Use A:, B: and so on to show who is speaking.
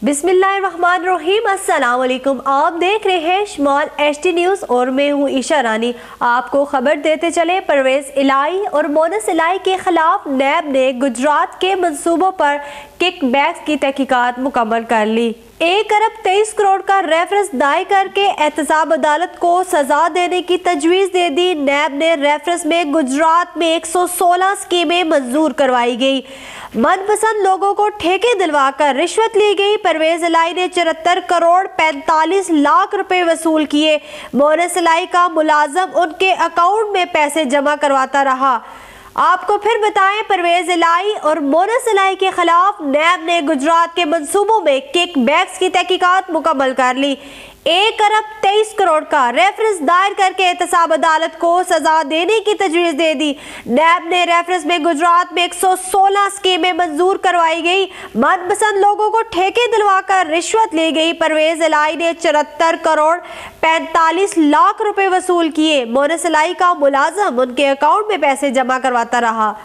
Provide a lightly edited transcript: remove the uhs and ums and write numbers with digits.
A: बिस्मिल्लाहिर्रहमानिर्रहीम, अस्सलाम वालेकुम। आप देख रहे हैं स्मॉल एचटी न्यूज़ और मैं हूं ईशा रानी। आपको खबर देते चले, परवेज इलाही और मोनस इलाही के खिलाफ नैब ने गुजरात के मंसूबों पर किकबैक्स की तहकीकात मुकम्मल कर ली। 1 अरब 23 करोड़ का रेफरेंस दायर करके एहतसाब अदालत को सजा देने की तजवीज़ दे दी। नैब ने रेफरेंस में गुजरात में 116 स्कीमें मंजूर करवाई गई। मनपसंद लोगों को ठेके दिलवाकर रिश्वत ली गई। परवेज इलाही ने 74 करोड़ 45 लाख रुपए वसूल किए। मोनस इलाही का मुलाजम उनके अकाउंट में पैसे जमा करवाता रहा। आपको फिर बताएं, परवेज इलाही और मोनस इलाही के खिलाफ नैब ने गुजरात के मंसूबों में किकबैक्स की तहकीकात मुकम्मल कर ली। 1 अरब 23 करोड़ का रेफरेंस दायर करके एहतसाब अदालत को सजा देने की तजवीज़ दे दी। नैब ने रेफरेंस में गुजरात में 116 स्कीमें मंजूर करवाई गई। मनपसंद लोगों को ठेके दिलवाकर रिश्वत ली गई। परवेज इलाही ने 74 करोड़ 45 लाख रुपए वसूल किए। मोनस इलाही का मुलाजम उनके अकाउंट में पैसे जमा करवाता रहा।